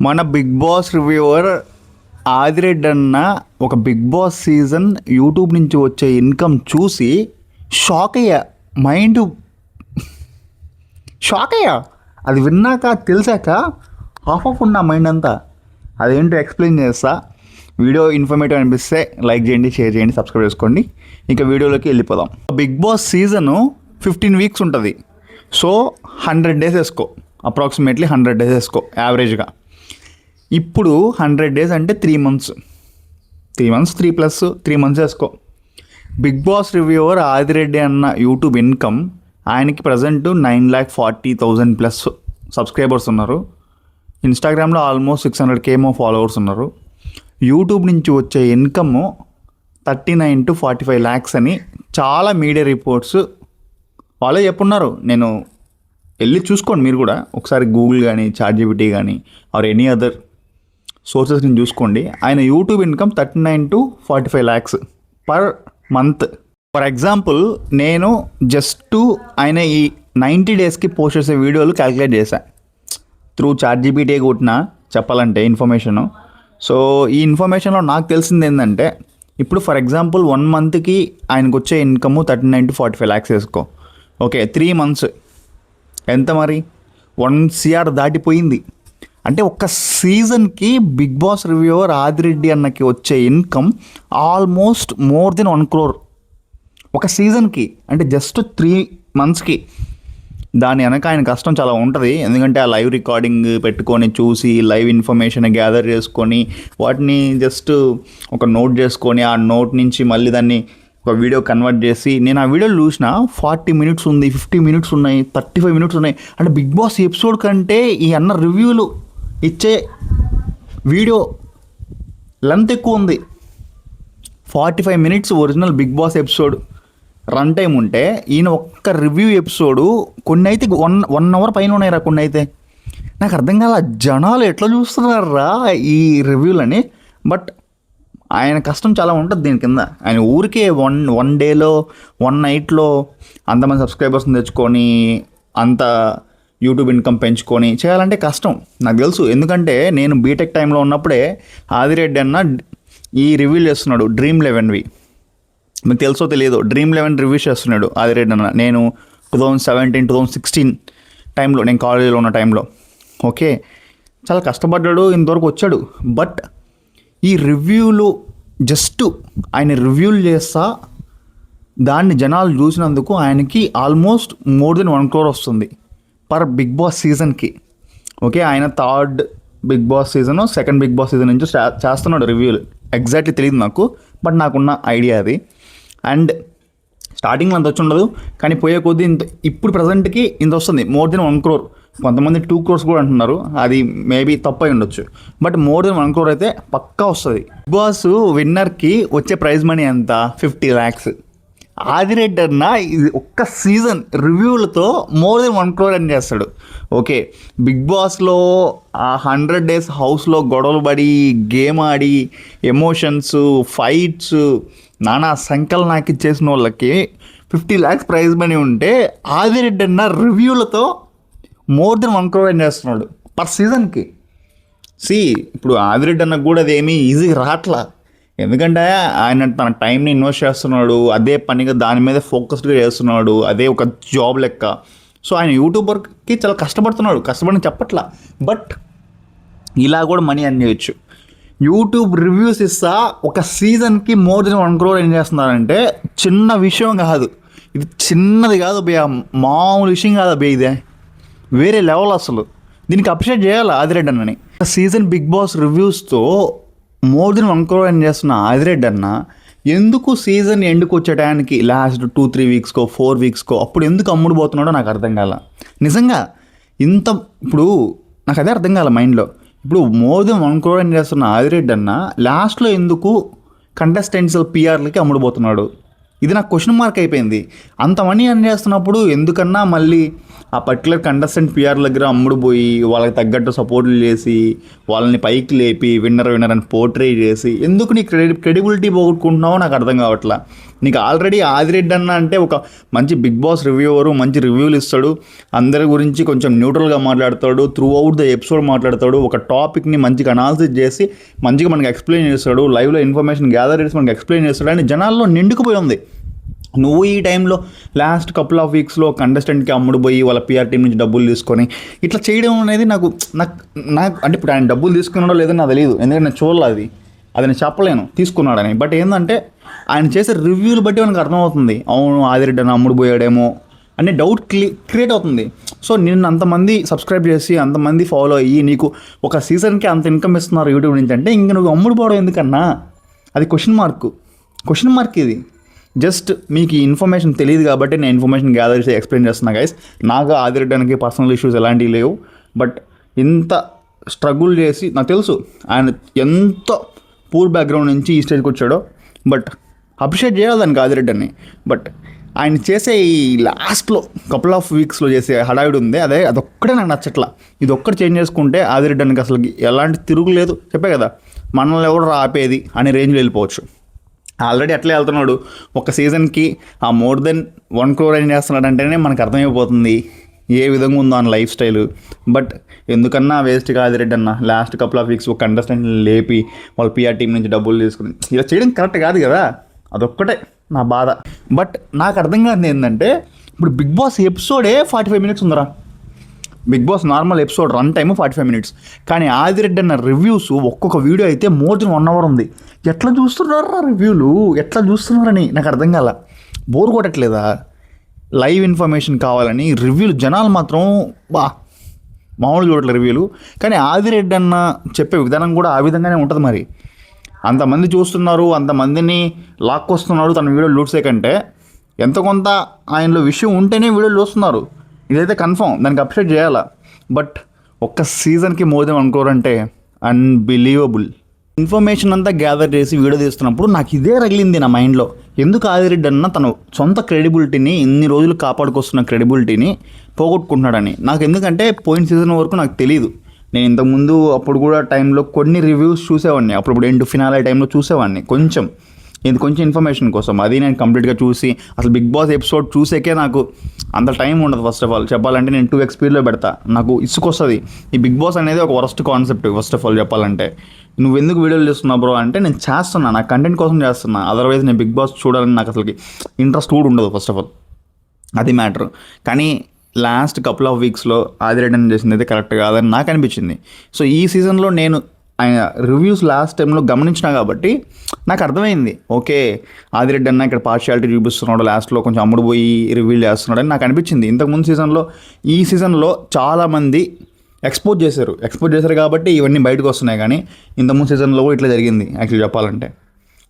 మన big boss reviewer Adireddy అన్న ఒక బిగ్ బాస్ సీజన్ యూట్యూబ్ నుంచి వచ్చే ఇన్కమ్ చూసి షాక్ అయ్యా. షాక్ అయ్యా. అది విన్నాక తెలిసాక ఆఫ్ ఉన్న మైండ్ అంతా. అదేంటో ఎక్స్ప్లెయిన్ చేస్తా. వీడియో ఇన్ఫర్మేటివ్ అనిపిస్తే లైక్ చేయండి, షేర్ చేయండి, సబ్స్క్రైబ్ చేసుకోండి. ఇంకా వీడియోలోకి వెళ్ళిపోదాం. బిగ్ బాస్ సీజను 15 వీక్స్ ఉంటుంది. సో 100 డేస్ వేసుకో, అప్రాక్సిమేట్లీ 100 డేస్ వేసుకో యావరేజ్గా. ఇప్పుడు 100 డేస్ అంటే 3 మంత్స్, 3 మంత్స్ వేసుకో. బిగ్ బాస్ రివ్యూవర్ ఆదిరెడ్డి అన్న యూట్యూబ్ ఇన్కమ్, ఆయనకి ప్రజెంట్ 9,40,000 ప్లస్ సబ్స్క్రైబర్స్ ఉన్నారు. ఇన్స్టాగ్రామ్లో ఆల్మోస్ట్ 600K ఫాలోవర్స్ ఉన్నారు. యూట్యూబ్ నుంచి వచ్చే ఇన్కమ్ 39 to 45 lakhs అని చాలా మీడియా రిపోర్ట్స్ వాళ్ళే చెప్పున్నారు. నేను వెళ్ళి చూసుకోండి మీరు కూడా ఒకసారి, గూగుల్ కానీ, చాట్‌జిపిటి కానీ ఆర్ ఎనీ అదర్ సోర్సెస్ నుంచి చూసుకోండి. ఆయన YouTube income 39 to 45 lakhs per month. For example నేను జస్ట్ ఆయన ఈ 90 డేస్కి పోస్ట్ చేసే వీడియోలు క్యాలిక్యులేట్ చేశాను త్రూ చాట్‌జిపిటి కొట్టిన చెప్పాలంటే ఇన్ఫర్మేషను. సో ఈ ఇన్ఫర్మేషన్లో నాకు తెలిసింది ఏంటంటే, ఇప్పుడు ఫర్ ఎగ్జాంపుల్ 1 మంత్కి ఆయనకు వచ్చే ఇన్కమ్ 39 to 45 lakhs వేసుకో. ఓకే, 3 మంత్స్ ఎంత మరి? 1 crore దాటిపోయింది. అంటే ఒక్క సీజన్కి బిగ్ బాస్ రివ్యూవర్ ఆదిరెడ్డి అన్నకి వచ్చే income almost more than 1 crore ఒక సీజన్కి. అంటే జస్ట్ 3 మంత్స్కి. దాని వెనక ఆయన కష్టం చాలా ఉంటుంది. ఎందుకంటే ఆ లైవ్ రికార్డింగ్ పెట్టుకొని చూసి, లైవ్ ఇన్ఫర్మేషన్ గ్యాదర్ చేసుకొని, వాటిని జస్ట్ ఒక నోట్ చేసుకొని, ఆ నోట్ నుంచి మళ్ళీ దాన్ని ఒక వీడియో కన్వర్ట్ చేసి, నేను ఆ వీడియోలు చూసిన 40 minutes ఉంది, 50 minutes ఉన్నాయి, 35 minutes ఉన్నాయి. అంటే బిగ్ బాస్ ఎపిసోడ్ కంటే ఈ అన్న రివ్యూలు ఇచ్చే వీడియో లెంత్ ఎక్కువ ఉంది. 45 minutes original Bigg Boss episode run time ఉంటే, ఈయన ఒక్క రివ్యూ ఎపిసోడు కొన్ని అయితే 1 hour పైన ఉన్నాయిరా. కొన్ని అయితే నాకు అర్థం కాల, జనాలు ఎట్లా చూస్తున్నారా ఈ రివ్యూలని. బట్ ఆయన కష్టం చాలా ఉంటుంది దీని కింద. ఆయన ఊరికే వన్ డేలో 1 నైట్లో అంతమంది సబ్స్క్రైబర్స్ని తెచ్చుకొని అంత యూట్యూబ్ ఇన్కమ్ పెంచుకొని చేయాలంటే కష్టం నాకు తెలుసు. ఎందుకంటే నేను బీటెక్ టైంలో ఉన్నప్పుడే ఆదిరెడ్డి అన్న ఈ రివ్యూలు చేస్తున్నాడు Dream11వి. మీకు తెలుసో తెలియదు, Dream11 రివ్యూస్ చేస్తున్నాడు ఆదిరెడ్డి అన్న. నేను 2017, 2016 టైంలో, నేను కాలేజీలో ఉన్న టైంలో. ఓకే, చాలా కష్టపడ్డాడు, ఇంతవరకు వచ్చాడు. బట్ ఈ రివ్యూలు జస్ట్ ఆయన రివ్యూలు చేస్తా దాన్ని జనాలు చూసినందుకు ఆయనకి ఆల్మోస్ట్ మోర్ దెన్ 1 crore వస్తుంది పర్ బిగ్ బాస్ సీజన్కి. ఓకే, ఆయన 3rd Bigg Boss season, 2nd Bigg Boss season నుంచి చేస్తున్నాడు రివ్యూలు. ఎగ్జాక్ట్లీ తెలియదు నాకు, బట్ నాకున్న ఐడియా అది. అండ్ స్టార్టింగ్లో అంత వచ్చి ఉండదు, కానీ పోయే కొద్దీ ఇంత, ఇప్పుడు ప్రజెంట్కి ఇంత వస్తుంది, మోర్ దెన్ 1 crore. కొంతమంది 2 crores కూడా అంటున్నారు, అది మేబీ తప్పై ఉండొచ్చు. బట్ మోర్ దెన్ 1 crore అయితే పక్కా వస్తుంది. బిగ్ బాస్ విన్నర్కి వచ్చే ప్రైజ్ మనీ ఎంత? 50 lakhs. ఆదిరెడ్డి అన్న ఇది ఒక్క సీజన్ రివ్యూలతో మోర్ దెన్ 1 crore అని చేస్తాడు. ఓకే, బిగ్ బాస్లో ఆ 100 days హౌస్లో గొడవలు పడి, గేమ్ ఆడి, ఎమోషన్స్, ఫైట్స్, నానా సంకల్ నాకు ఇచ్చేసిన వాళ్ళకి 50 lakhs ప్రైజ్ మనీ ఉంటే, ఆదిరెడ్డి అన్న రివ్యూలతో మోర్ దెన్ 1 crore అని చేస్తున్నాడు పర్ సీజన్కి. ఇప్పుడు ఆదిరెడ్డి అన్నకు కూడా అదేమీ ఈజీగా రావట్లా. ఎందుకంటే ఆయన తన టైంని ఇన్వెస్ట్ చేస్తున్నాడు, అదే పనిగా దాని మీద ఫోకస్డ్గా చేస్తున్నాడు, అదే ఒక జాబ్ లెక్క. సో ఆయన యూట్యూబర్కి చాలా కష్టపడిని చెప్పట్లా. బట్ ఇలా కూడా మనీ అని చేయొచ్చు. యూట్యూబ్ రివ్యూస్ ఇస్తా ఒక సీజన్కి మోర్ దెన్ 1 crore ఏం చేస్తున్నారంటే చిన్న విషయం కాదు. ఇది చిన్నది కాదు భయ్యా, మామూలు విషయం కాదు భయ్య, ఇదే వేరే లెవెల్. అసలు దీనికి అప్రిషియేట్ చేయాలి ఆదిరెడ్డి అన్నని. సీజన్ బిగ్ బాస్ రివ్యూస్తో మోర్ దెన్ 1 crore అని చేస్తున్న ఆదిరెడ్డి అన్న ఎందుకు సీజన్ ఎండుకు వచ్చే టైంకి లాస్ట్ 2-3 weeksకో 4 weeksకో అప్పుడు ఎందుకు అమ్ముడు పోతున్నాడో నాకు అర్థం కాల నిజంగా. ఇప్పుడు నాకు అదే అర్థం కాల మైండ్లో. ఇప్పుడు మోర్ దెన్ 1 crore అని చేస్తున్న ఆదిరెడ్డి అన్న లాస్ట్లో ఎందుకు కంటెస్టెంట్స్ పిఆర్లకి అమ్ముడుపోతున్నాడు? ఇది నాకు క్వశ్చన్ మార్క్ అయిపోయింది. అంత మనీ అని చేస్తున్నప్పుడు ఎందుకన్నా మళ్ళీ ఆ పర్టికులర్ కంటెస్టెంట్ పిఆర్ దగ్గర అమ్ముడు పోయి, వాళ్ళకి తగ్గట్టు సపోర్ట్లు చేసి, వాళ్ళని పైకి లేపి విన్నర్ అని పోర్ట్రే చేసి, ఎందుకు నీ క్రెడిబిలిటీ పోగొట్టుకుంటున్నావో నాకు అర్థం కావట్లా. నీకు ఆల్రెడీ ఆదిరెడ్డి అన్న అంటే ఒక మంచి బిగ్ బాస్ రివ్యూవరు, మంచి రివ్యూలు ఇస్తాడు, అందరి గురించి కొంచెం న్యూట్రల్గా మాట్లాడతాడు, త్రూ అవుట్ ద ఎపిసోడ్ మాట్లాడతాడు, ఒక టాపిక్ని మంచిగా అనాలిసిస్ చేసి మంచిగా మనకి ఎక్స్ప్లెయిన్ చేస్తాడు, లైవ్లో ఇన్ఫర్మేషన్ గ్యాదర్ చేసి మనకి ఎక్స్ప్లెయిన్ చేస్తాడు అని జనాల్లో నిండుకుపోయి ఉంది. నువ్వు ఈ టైంలో లాస్ట్ కపుల్ ఆఫ్ వీక్స్లో కంటెస్టెంట్కి అమ్ముడు పోయి వాళ్ళ పిఆర్ టీం నుంచి డబ్బులు తీసుకొని ఇట్లా చేయడం అనేది నాకు అంటే ఇప్పుడు ఆయన డబ్బులు తీసుకున్నాడో లేదో నాకు తెలియదు, ఎందుకంటే నేను చూడలేదు అది నేను చెప్పలేను తీసుకున్నాడని. బట్ ఏంటంటే ఆయన చేసే రివ్యూలు బట్టి మనకు అర్థమవుతుంది, అవును ఆదిరెడ్డి అని అమ్ముడు పోయాడేమో అనే డౌట్ క్రియేట్ అవుతుంది. సో నిన్ను అంతమంది సబ్స్క్రైబ్ చేసి అంతమంది ఫాలో అయ్యి నీకు ఒక సీజన్కి అంత ఇన్కమ్ ఇస్తున్నారు యూట్యూబ్ నుంచి అంటే ఇంక నువ్వు అమ్ముడు పోవడం ఎందుకన్నా? అది క్వశ్చన్ మార్క్ ఇది. జస్ట్ మీకు ఈ ఇన్ఫర్మేషన్ తెలియదు కాబట్టి నేను ఇన్ఫర్మేషన్ గ్యాదర్ చేసి ఎక్స్ప్లెయిన్ చేస్తున్నా గైస్. నాకు ఆదిరెడ్డానికి పర్సనల్ ఇష్యూస్ ఎలాంటివి లేవు, బట్ ఇంత స్ట్రగుల్ చేసి నాకు తెలుసు ఆయన ఎంత పూర్ బ్యాక్గ్రౌండ్ నుంచి ఈ స్టేజ్కి వచ్చాడో, బట్ అప్రిషియేట్ చేయాలి దానికి ఆదిరెడ్డిని. బట్ ఆయన చేసే ఈ లాస్ట్లో కపుల్ ఆఫ్ వీక్స్లో చేసే హడావిడి ఉంది అదొక్కడే నాకు నచ్చట్లా. ఇది ఒక్కటి చేంజ్ చేసుకుంటే ఆదిరెడ్డికి అసలు ఎలాంటి తిరుగులేదు. చెప్పే కదా మనల్ని ఎవరు ఆపేది అనే రేంజ్లో వెళ్ళిపోవచ్చు. ఆల్రెడీ అట్లే వెళ్తున్నాడు. ఒక సీజన్కి ఆ మోర్ దెన్ 1 crore ఏం చేస్తున్నాడు అంటేనే మనకు అర్థమైపోతుంది ఏ విధంగా ఉందో ఆయన లైఫ్ స్టైల్. బట్ ఎందుకన్నా వేస్ట్గా ఆదిరెడ్డి అన్న లాస్ట్ కపుల్ ఆఫ్ వీక్స్ ఒక కంటెస్టెంట్ లేపి వాళ్ళ పిఆర్ టీం నుంచి డబ్బులు తీసుకుని ఇలా చేయడం కరెక్ట్ కాదు కదా, అదొక్కటే నా బాధ. బట్ నాకు అర్థం కాదు ఏంటంటే ఇప్పుడు బిగ్ బాస్ ఎపిసోడే 45 minutes ఉందిరా. Bigg Boss normal episode run time 45 minutes, కానీ ఆదిరెడ్డి అన్న రివ్యూస్ ఒక్కొక్క వీడియో అయితే మోర్ దెన్ 1 hour ఉంది. ఎట్లా చూస్తున్నారా రివ్యూలు, ఎట్లా చూస్తున్నారని నాకు అర్థం కాల. బోర్ కొట్టట్లేదా? లైవ్ ఇన్ఫర్మేషన్ కావాలని రివ్యూలు జనాలు మాత్రం మామూలు చూడట్లేదు రివ్యూలు. కానీ ఆదిరెడ్డి అన్న చెప్పే విధానం కూడా ఆ విధంగానే ఉంటుంది. మరి అంతమంది చూస్తున్నారు, అంతమందిని లాక్కొస్తున్నాడు తన వీడియోలు లూట్సే కంటే ఎంత కొంత ఆయనలో విషయం ఉంటేనే వీడియోలు చూస్తున్నారు. ఇదైతే కన్ఫర్మ్, దానికి అప్రిషియేట్ చేయాలా. బట్ ఒక్క సీజన్కి మోర్ దెన్ 1 crore అంటే అన్బిలీవబుల్. ఇన్ఫర్మేషన్ అంతా గ్యాదర్ చేసి వీడియో తీస్తున్నప్పుడు నాకు ఇదే రగిలింది నా మైండ్లో. ఎందుకు ఆదిరెడ్డి అన్న తన సొంత క్రెడిబిలిటీని ఇన్ని రోజులు కాపాడుకొస్తున్న క్రెడిబిలిటీని పోగొట్టుకుంటున్నాడని. నాకు ఎందుకంటే పోయిన సీజన్ వరకు నాకు తెలియదు. నేను ఇంతకుముందు అప్పుడు కూడా టైంలో కొన్ని రివ్యూస్ చూసేవాడిని, అప్పుడు ఎండ్ ఫినాలే టైంలో చూసేవాడిని కొంచెం ఇన్ఫర్మేషన్ కోసం. అది నేను కంప్లీట్గా చూసి అసలు బిగ్ బాస్ ఎపిసోడ్ చూసేకే నాకు అంత టైం ఉండదు. ఫస్ట్ ఆఫ్ ఆల్ చెప్పాలంటే నేను 2x స్పీడ్లో పెడతా, నాకు ఇసుకొస్తుంది. ఈ బిగ్ బాస్ అనేది ఒక worst concept. First of all చెప్పాలంటే నువ్వు ఎందుకు వీడియోలు చేస్తున్నావు బ్రో అంటే నేను చేస్తున్నా, నా కంటెంట్ కోసం చేస్తున్నా. అదర్వైజ్ నేను బిగ్ బాస్ చూడాలని నాకు అసలుకి ఇంట్రెస్ట్ కూడా ఉండదు ఫస్ట్ ఆఫ్ ఆల్, అది మ్యాటర్. కానీ లాస్ట్ కపుల్ ఆఫ్ వీక్స్లో ఆదిరెడ్డి చేసింది అయితే కరెక్ట్ కాదని నాకు అనిపించింది. సో ఈ సీజన్లో నేను ఆయన రివ్యూస్ లాస్ట్ టైంలో గమనించినా కాబట్టి నాకు అర్థమైంది, ఓకే ఆదిరెడ్డి అన్న ఇక్కడ పార్షియాలిటీ చూపిస్తున్నాడు, లాస్ట్లో కొంచెం అమ్ముడు పోయి రివ్యూలు చేస్తున్నాడు అని నాకు అనిపించింది. ఇంతకుముందు సీజన్లో ఈ సీజన్లో చాలామంది ఎక్స్పోజ్ చేశారు కాబట్టి ఇవన్నీ బయటకు వస్తున్నాయి. కానీ ఇంతకుముందు సీజన్లో కూడా ఇట్లా జరిగింది యాక్చువల్లీ చెప్పాలంటే.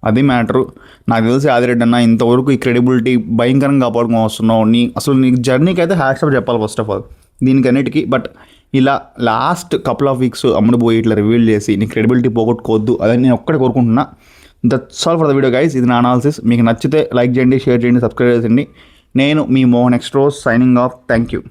అది మ్యాటరు. నాకు తెలిసి ఆదిరెడ్డి అన్న ఇంతవరకు ఈ క్రెడిబిలిటీ భయంకరంగా కాపాడుకొని వస్తున్నావు. అసలు నీ జర్నీకి అయితే హ్యాట్స్ ఆఫ్ చెప్పాలి ఫస్ట్ ఆఫ్ ఆల్ దీనికి అన్నిటికీ. బట్ ఇలా లాస్ట్ కపుల్ ఆఫ్ వీక్స్ అమ్ముడు పోయి ఇట్లా రివీల్ చేసి నీ క్రెడిబిలిటీ పోగొట్టుకోవద్దు, అదని నేను ఒక్కడే కోరుకుంటున్నా. That's all for the video guys. ఇది నా అనాలిసిస్. మీకు నచ్చితే లైక్ చేయండి, షేర్ చేయండి, సబ్స్క్రైబ్ చేయండి. నేను మీ మోహన్ ఎక్స్ట్రోస్ సైనింగ్ ఆఫ్. Thank you.